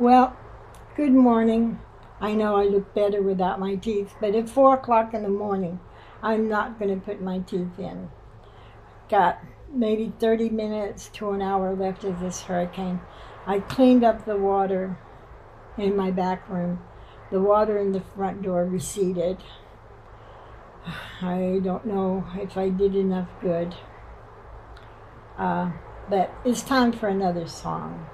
Well, good morning. I know I look better without my teeth, but at 4 o'clock in the morning, I'm not going to put my teeth in. Got maybe 30 minutes to an hour left of this hurricane. I cleaned up the water in my back room. The water in the front door receded. I don't know if I did enough good. Uh, but it's time for another song.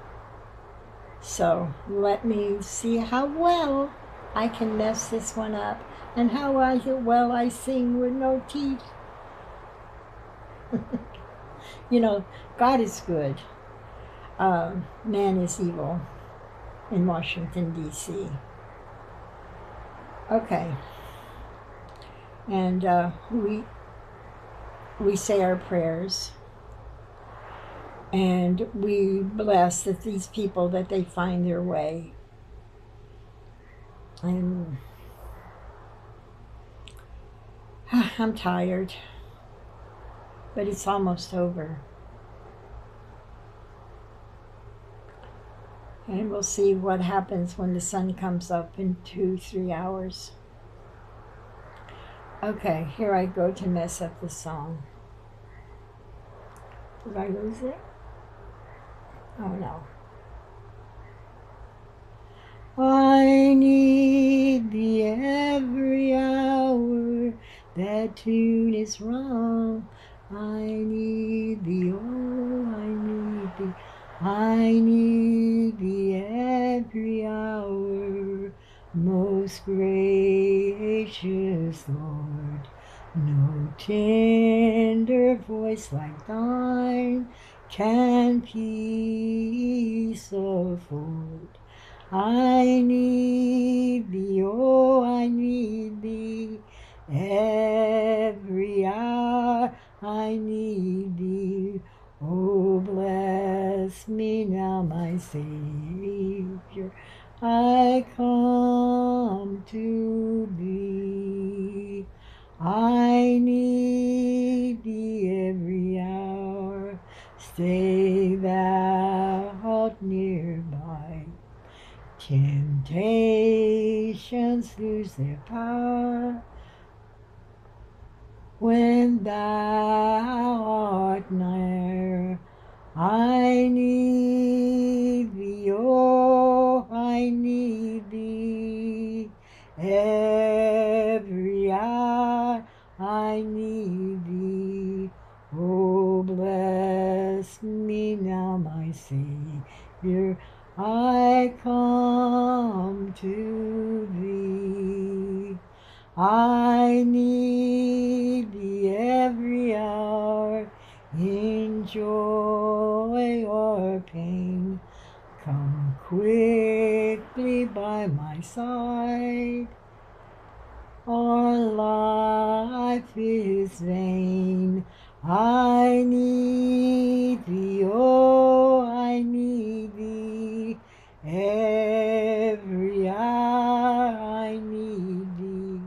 So let me see how well I can mess this one up and how well I sing with no teeth. You know, God is good. Man is evil in Washington, D.C. Okay. And we say our prayers and we bless that these people that they find their way. And I'm tired, but it's almost over. And we'll see what happens when the sun comes up in 2, 3 hours. Okay, here I go to mess up the song. Did I lose it? Oh no. I need thee every hour. That tune is wrong. I need thee, oh, I need thee. I need thee every hour. Most gracious Lord, no tender voice like thine can peace afford. I need thee, oh, I need thee every hour. I need thee, oh, bless me now, my Savior. I come to thee. I need thee every hour. Stay thou nearby. Temptations lose their power when thou art near. I need thee, oh, I need thee every hour. I need thee, oh, bless me now, my Savior. I come to thee. I need thee every hour, in joy or pain. Come quickly by my side, or life is vain. I need thee, oh, I need thee every hour. I need thee,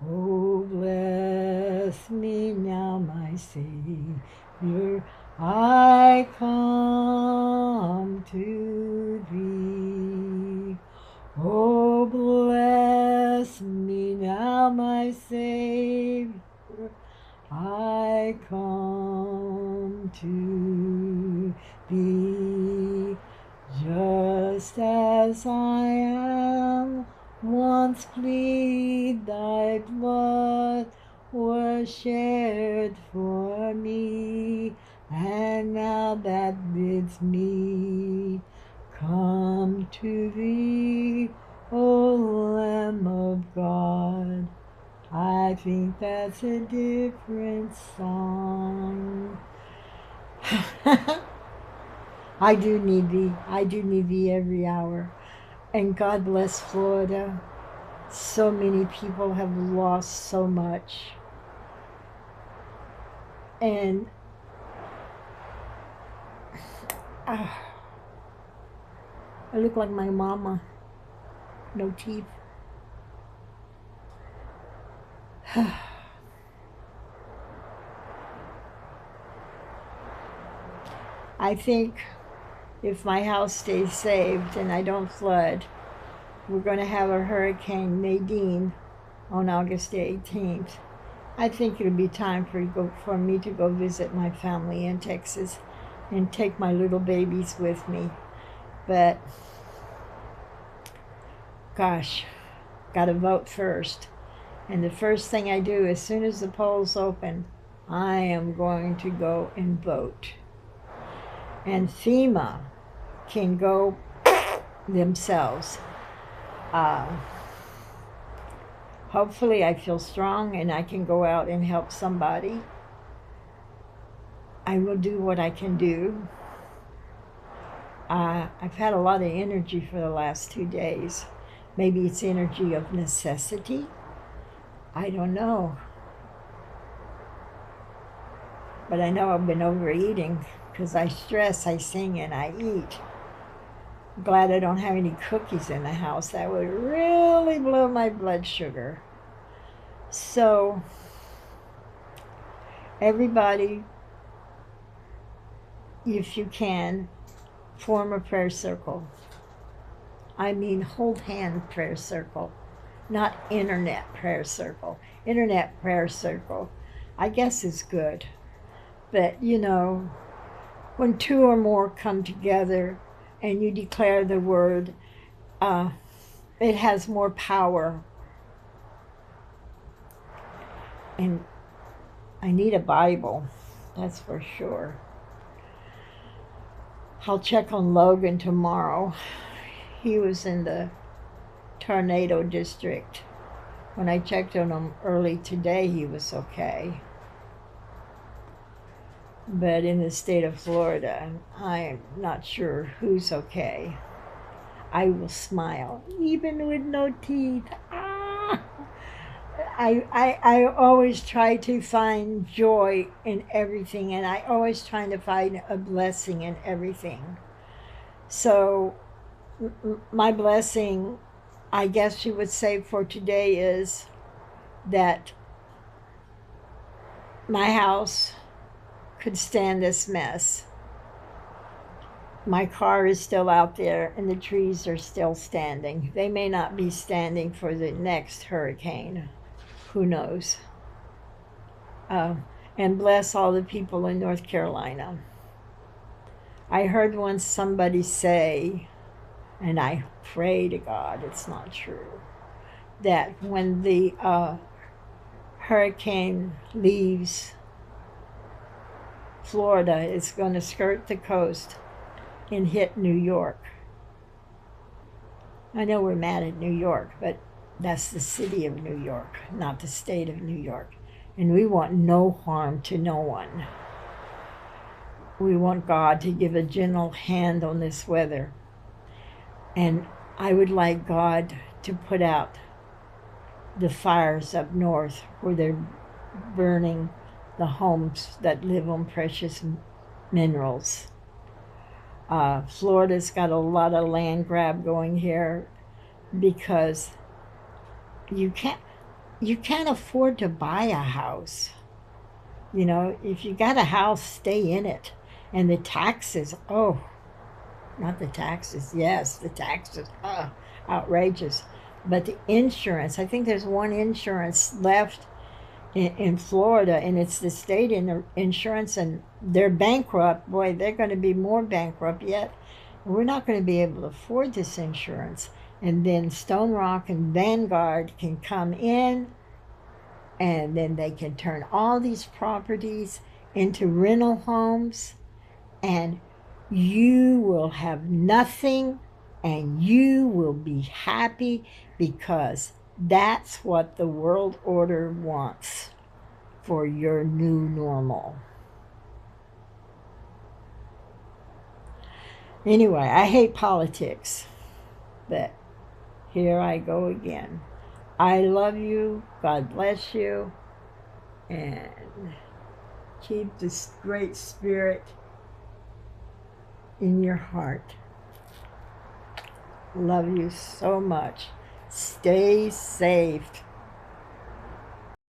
oh, bless me now, my Savior. I come to thee. Oh, bless me now, my Savior. I come to thee. Just as I am, once plead thy blood was shed for me, and now that bids me come to thee, O Lamb of God. I think that's a different song. I do need thee. I do need thee every hour. And God bless Florida. So many people have lost so much. And I look like my mama. No teeth. I think if my house stays saved and I don't flood, we're going to have a Hurricane Nadine on August 18th. I think it'll be time for me to go visit my family in Texas and take my little babies with me. But, gosh, gotta vote first. And the first thing I do as soon as the polls open, I am going to go and vote. And FEMA can go themselves. Hopefully I feel strong and I can go out and help somebody. I will do what I can do. I've had a lot of energy for the last 2 days. Maybe it's energy of necessity. I don't know. But I know I've been overeating because I stress, I sing, and I eat. I'm glad I don't have any cookies in the house. That would really blow my blood sugar. So, everybody, if you can, form a prayer circle. I mean hold hand prayer circle, not internet prayer circle. Internet prayer circle, I guess, is good. But, you know, when 2 or more come together and you declare the word, it has more power. And I need a Bible, that's for sure. I'll check on Logan tomorrow. He was in the tornado district. When I checked on him early today, he was okay. But in the state of Florida, I'm not sure who's okay. I will smile, even with no teeth. I always try to find joy in everything, and I always try to find a blessing in everything. So my blessing, I guess you would say, for today is that my house could stand this mess. My car is still out there and the trees are still standing. They may not be standing for the next hurricane. Who knows? And bless all the people in North Carolina. I heard once somebody say, and I pray to God it's not true, that when the hurricane leaves Florida, it's going to skirt the coast and hit New York. I know we're mad at New York, but that's the city of New York, not the state of New York. And we want no harm to no one. We want God to give a gentle hand on this weather. And I would like God to put out the fires up north where they're burning the homes that live on precious minerals. Florida's got a lot of land grab going here because you can't afford to buy a house. You know, if you got a house, stay in it. And the taxes, not the taxes, yes, the taxes, outrageous. But the insurance, I think there's one insurance left in Florida, and it's the state insurance, and they're bankrupt. Boy, they're going to be more bankrupt yet. We're not going to be able to afford this insurance. And then Stone Rock and Vanguard can come in, and then they can turn all these properties into rental homes, and you will have nothing, and you will be happy, because that's what the world order wants for your new normal. Anyway, I hate politics, but here I go again. I love you. God bless you. And keep this great spirit in your heart. Love you so much. Stay safe.